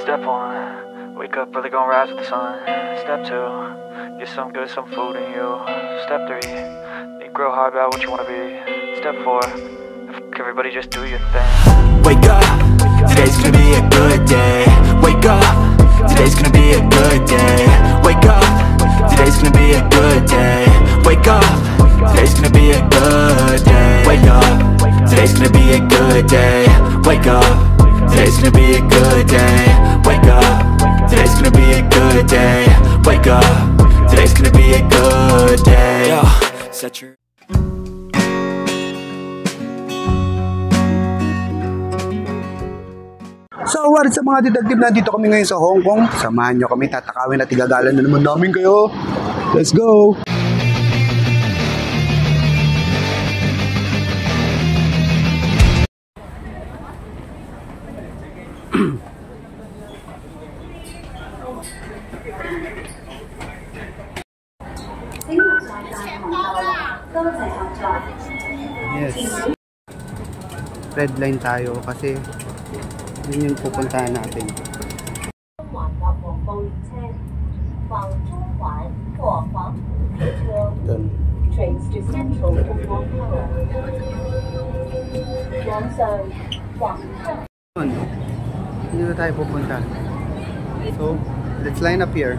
Step 1, wake up early, gonna rise with the sun. Step 2, get some good, some food in you. Step 3, think real hard about what you wanna be. Step 4, everybody just do your thing. Wake up, today's gonna be a good day. Wake up, today's gonna be a good day. Wake up, today's gonna be a good day. Wake up, today's gonna be a good day. Wake up, today's gonna be a good day. Wake up, today's gonna be a good day. Wake up, today's gonna be a good day. Wake up, today's gonna be a good day. Yo, set your So what is up mga detective, nandito kami ngayon sa Hong Kong. Samahan nyo kami, tatakawin at igagalan na naman namin kayo. Let's go! Yes. Red line tayo kasi yun yung pupuntahan natin. Dun. Hindi na tayo pupunta. So, let's line up here.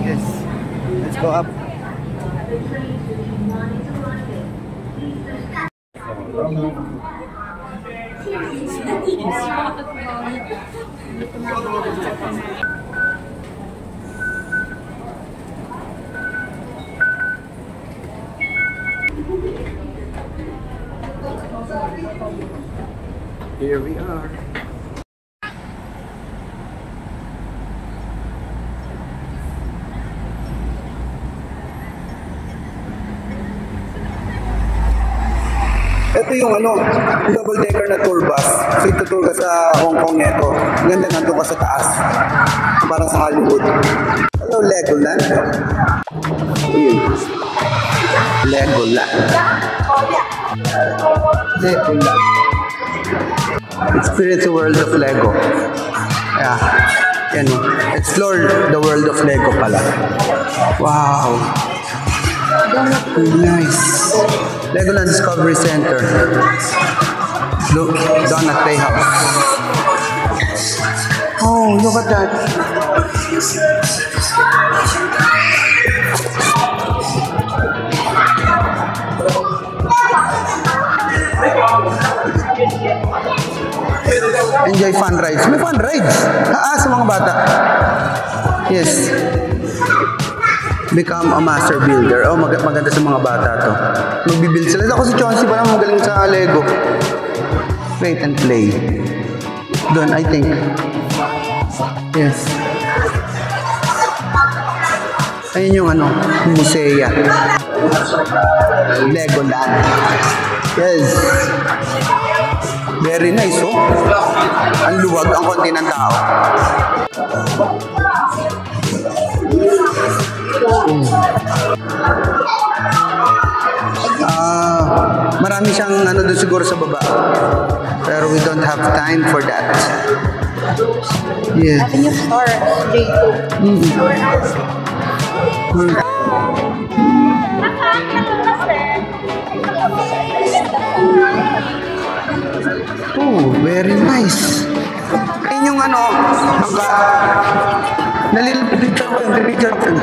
Yes, let's go up. Here we are. Ito yung double decker na tour bus. So itutur ka sa Hong Kong nito. Ganda, nandun ka sa taas. Parang sa Hollywood. Hello, Legoland. Legoland. Legoland. Experience the world of Lego. Yeah. Yan o. Explore the world of Lego pala. Wow. Nice. Legoland Discovery Center. Look, down at Playhouse. Oh, look at that. Enjoy fun rides. May fun rides. Sa mga bata. Yes. Become a master builder. Oh, maganda sa mga bata to. Magbibuild sila. Ako si Chauncey pa naman magaling sa Lego. Wait and play. Doon, I think. Yes. Ayun yung musea. Legoland. Yes. Very nice, oh. Ang luwag ang konti ng tao. Marami siyang doon siguro sa baba. Pero we don't have time for that. Yeah. Avenue Star, J2. Oh, very nice. Ayun yung nalilipicture ko.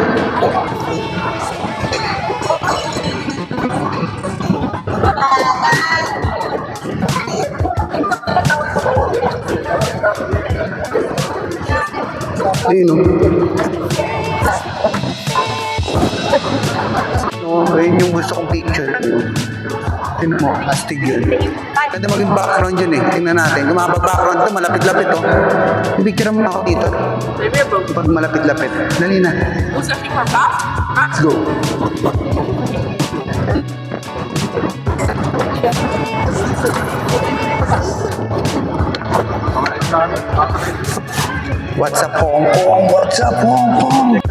Ayun ayun yung gusto kong picture. Tingnan mo, astig yun. Ganda maging background yun eh. Tingnan natin. Kung makapag-background ito, malapit-lapit oh. Pipicture mo ako dito. Pag malapit-lapit. Dali na. Let's go. What's up, Hong Kong? What's up, Hong Kong?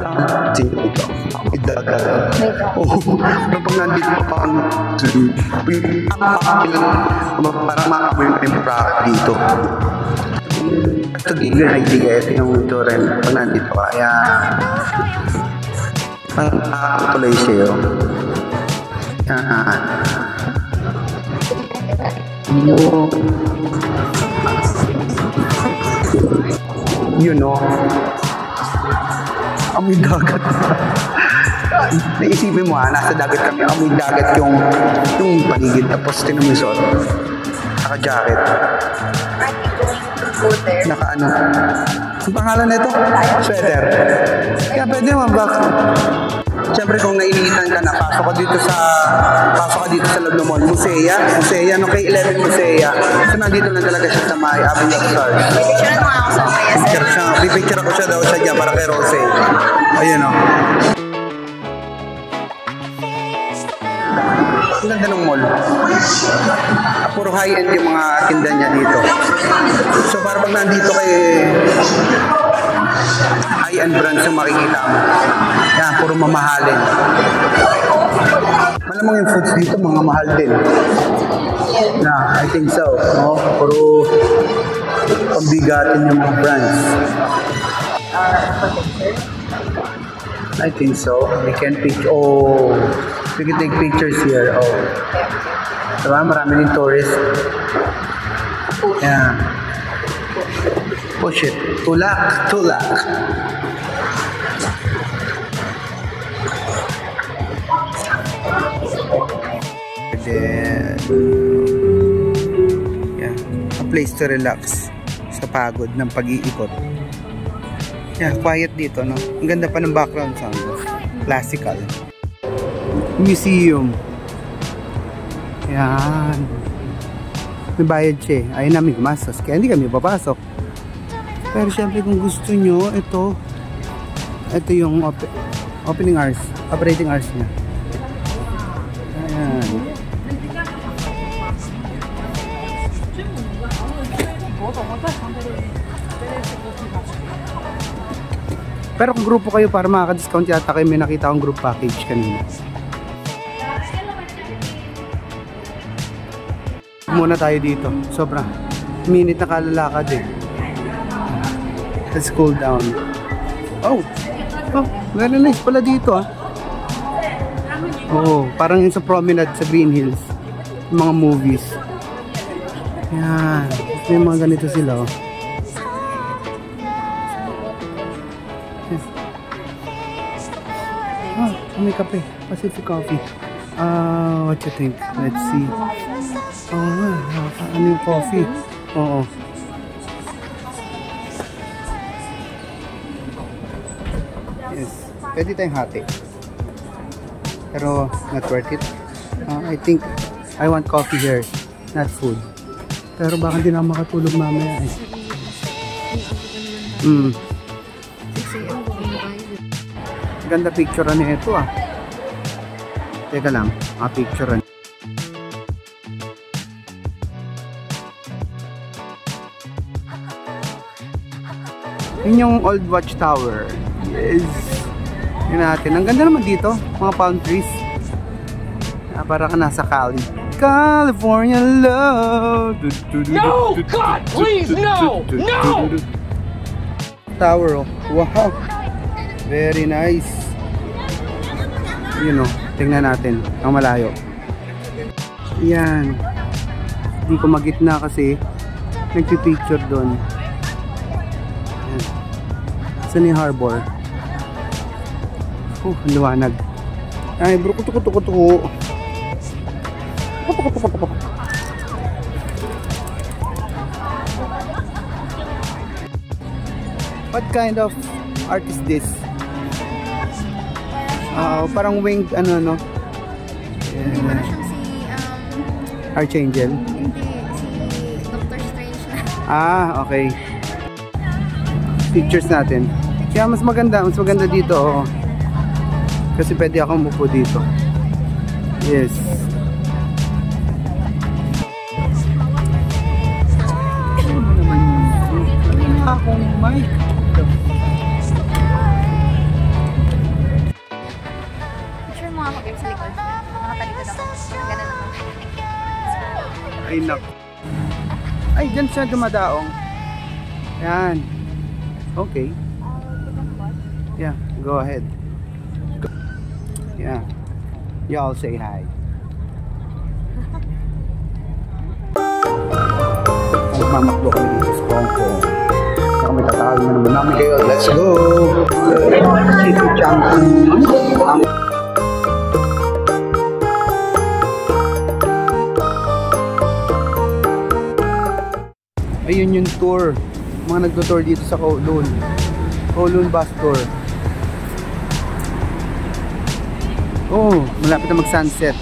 Sino ito? Idagal. Oh, pag nandito pa parang makamoy pa yung bracket dito. Ito ito yung ito rin pag nandito ka. Kaya parang nakakatuloy siya yun. You know, amoy dagat. Naisipin mo nasa dagat kami, amoy dagat yung paligid. Tapos tinan mo yung suot. Naka-jacket. Naka-ano. Ang pangalan na ito? Sweater. Kaya pwede naman box. Siyempre kung nainitan ka na, pasok ka dito sa loob ng mall. Musea, no kay 11 Musea. So nandito na talaga siya sa may Avenue of Stars. Pipicture mo ako sa mga Pipicture ako siya daw sa dyan para kay Rose. Ayun o. Ang ganda ng mall. Puro high-end yung mga tinda niya dito. So para pag nandito kay high-end brands yung makikita mo. Yan, puro mamahalin. Malamang yung foods dito, mga mahal din. I think so. No? Puro pambigatin yung mga brands. I think so. We can take pictures here. Oh. Diba? Marami din tourists. Yeah. Push it. Tulak. Then, yeah, a place to relax sa pagod ng pag-iikot. Yeah, quiet dito, no? Ang ganda pa ng background sound. Classical. Museum. Yan. May bayad siya. Ayun namin gumastos. Kaya hindi kami papasok. Pero syempre kung gusto nyo, ito yung opening hours, operating hours niya. Ayan. Pero kung grupo kayo para makaka-discount yata kayo, may nakita akong group package kanina. Muna tayo dito. Sobra. Minute na kalalakad eh. Let's cool down. Oh, very nice pala dito ah. Oh, parang yung sa promenade sa Green Hills. Yung mga movies. Yan. May mga ganito sila oh. Ah, may kape. Pacific Coffee. What you think? Let's see. Ano yung coffee? Oo. Yes. Pwede tayong hati. Pero not worth it. I think I want coffee here, not food. Pero baka hindi na makatulog mamaya eh. Ganda picturean niya ito ah. Teka lang, picturean. Yun yung old watchtower. Yes. Yun natin. Ang ganda naman dito. Mga palm trees. Para ka nasa Cali. California love. No! God, please, no! No! Tower, oh. Wow. Very nice. Yun, oh. Tingnan natin. Ang malayo. Yan. Hindi ko magitna kasi nagpipicture doon. Saan yung harbor? Liwanag. Ay bro, kutuko. What kind of art is this? Parang winged ano no? Archangel? Hindi, si Doctor Strange na. Ah, okay. Pictures natin. Kaya mas maganda dito. Oh. Kasi pwede akong umupo dito. Yes. Ano naman yun? Akong mic. Picture mo ako game sa likod. Nakatalikod ako. Ganun naman. Ay, nak. Ay, dyan siya dumadaong. Yan. Okay. Yeah, go ahead. Yeah. Y'all say hi. Magmamakbo kami dito sa Hong Kong. Saka may tatawag na naman namin kayo. Let's go! Ayun yung tour. Mga nagtutour dito sa Kowloon. Kowloon bus tour. Oh, malapit na mag-sunset.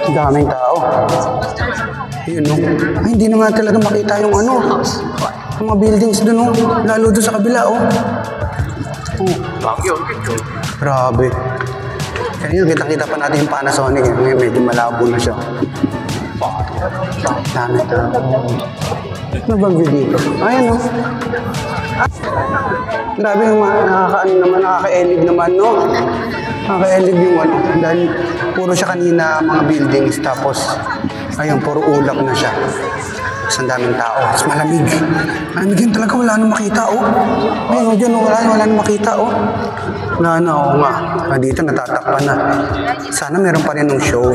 Daming tao. Ayun, no? Ay, hindi na nga talaga makita yung ano. Yung mga buildings doon, no? Lalo doon sa kabila, oh. Oh. Grabe. Kanina, kita-kita pa natin yung Panasonic. Ngayon, medyo malabo na siya. Dami tao. Ano bang view dito? Ayan, no? Grabe naman, nakaka-elib naman, no? Nakaka-elib yung ano. Dahil puro siya kanina mga buildings, tapos ayun, puro ulap na siya. Tapos ang daming tao. Tapos malamig. Malamig yun talaga, wala nang makita, oh. Ayun, dyan, oh, wala nang makita, oh. Wala na, oh nga. Dito, natatakpan na. Sana meron pa rin ng show.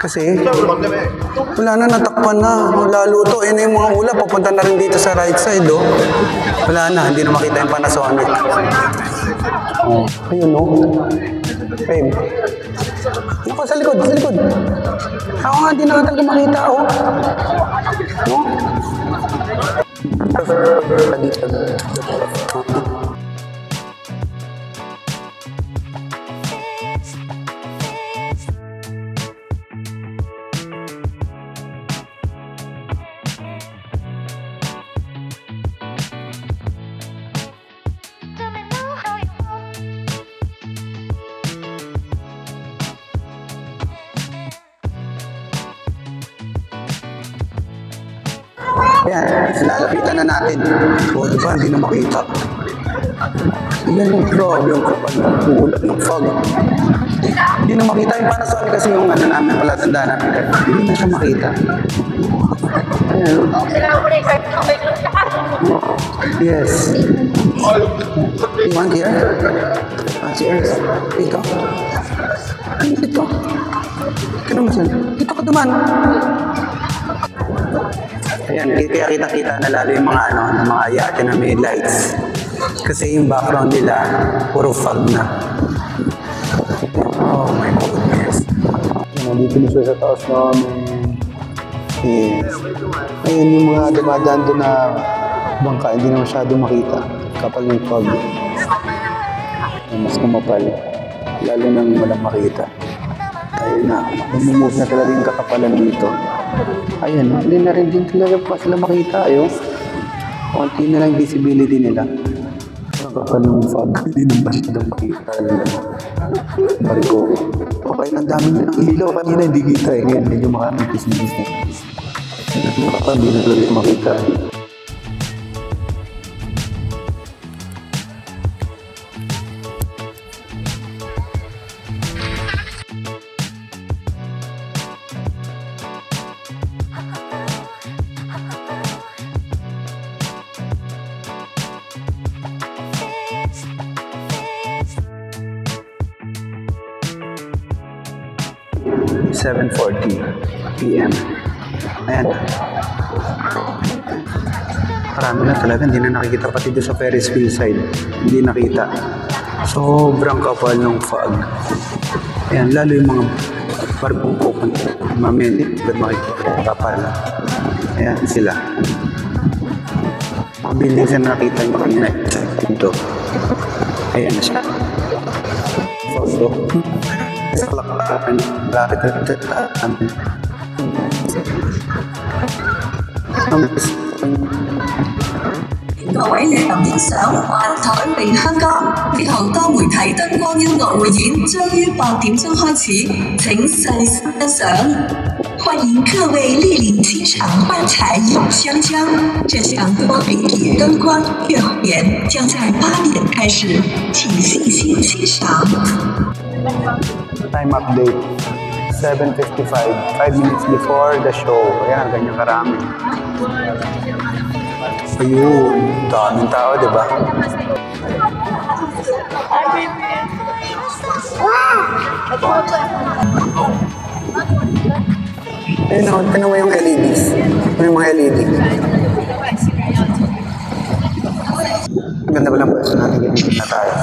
Kasi, wala na, natakpan na. Lalo to, yun yung mga ulap. Papunta na rin dito sa right side, oh. Wala na, hindi na makita yung Panasonic. Oh, ayun, oh. Babe. Ako, sa likod, sa likod. Ako nga, hindi na talaga makita, oh. No? Yan, lalapitan na natin. O, diba, hindi na makita. Yan yung grabe yung kapal ng ulat ng fog. Hindi na makita yung Panasonic kasi yung ano namin, palatanda namin. Hindi na siya makita. Ayan. Yes. You want here? Cheers. Dito. Ano dito? Kano mo siya? Dito ka duman. Ayan, kaya kita-kita na lalo yung mga ano, mga yate na may lights. Kasi yung background nila, puro fog na. Oh my goodness. Nandito na siya sa taas namin. Yes. Ayun yung mga dumadaan doon na bangka, hindi na masyado makita. Kapal yung fog. Mas kumapal. Lalo nang walang makita. Ayun na, mag-move na talaga yung kakapalan dito. Ayan, hindi na rin din talaga pa sila makita. Ayun. Konti na lang visibility nila. kapal ng fog. Hindi naman masyadong makita yung barko. Okay, ang dami na ng ilaw. Kanina hindi kita eh. Ngayon medyo makakipis-nipis na. Kapal, hindi na tuloy makita. PM. Ayan. Marami na talaga. Hindi na nakikita. Pati doon sa Ferris wheel side. Hindi nakita. Sobrang kapal ng fog. Ayan. Lalo yung mga barbong open. Mamaya hindi makikita. Kapal. Ayan sila. Mga buildings na nakita nyo kanina. Dito. Ayan na siya. Photo. Sa kalakapan. Lapit na namin. 各位旅行欣賞環台嚟香港，呢堂多媒體燈光音樂匯演將於8點鐘開始，請細心欣賞。歡迎各位莅臨欣賞幻彩詠香江，這項多媒體燈光音樂匯演將在8點開始，請細心欣賞。Time update, 7:55, 5 minutes before the show. Ayan, ganyan karami. Ayun, daming tao, di ba? Ayun ako, tingnan mo yung LEDs. Yung mga LED. Ganda ba lang po ito natin, ganyan na tayo.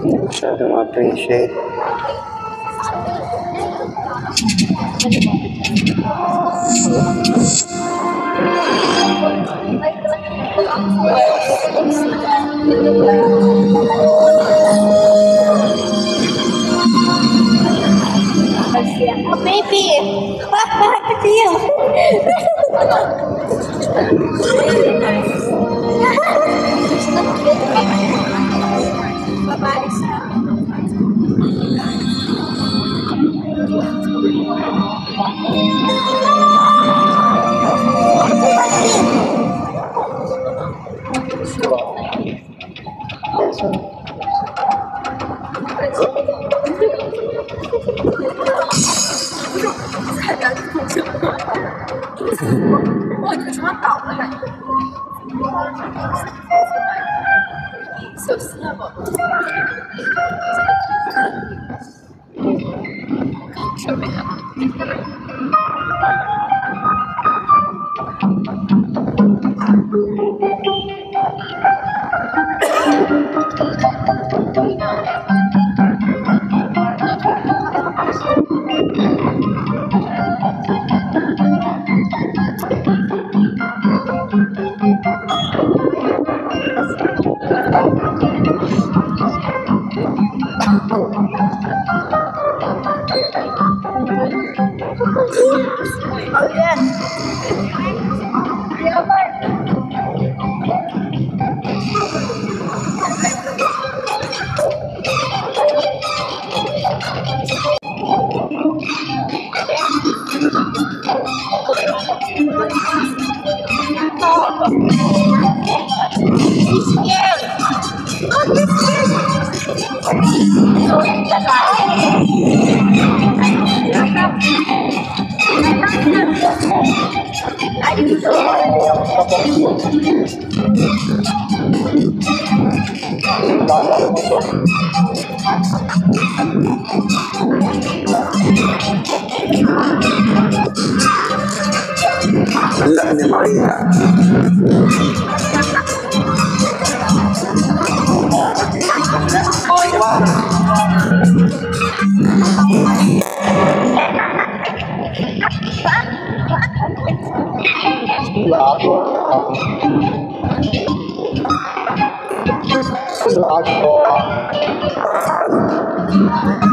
Masyadong appreciate. Oh, baby! Bakit yun? So snubble. Show me that.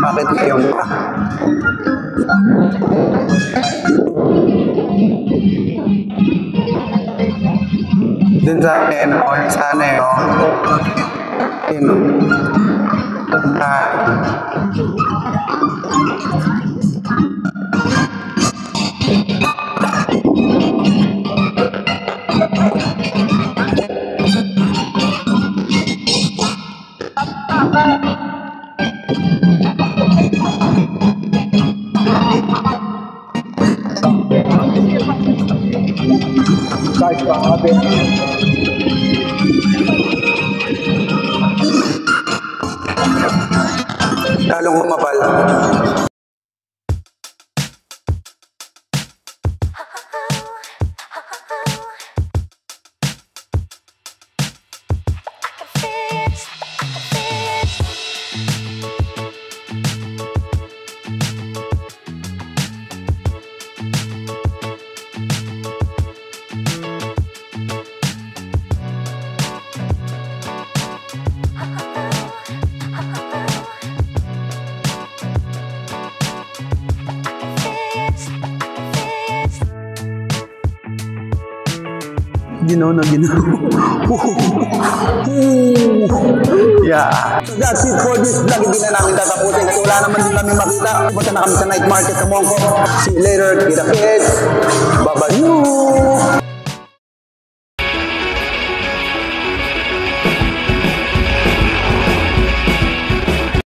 Bakit yung dun sa akin, sana lalong kumapal. Ginaw na ginaw. Yeah. So that's it for this vlog. Hindi na namin tatapusin kasi wala naman din kami makita. Punta na kami sa night market sa Mongko. See you later. Kita kids. Bye-bye.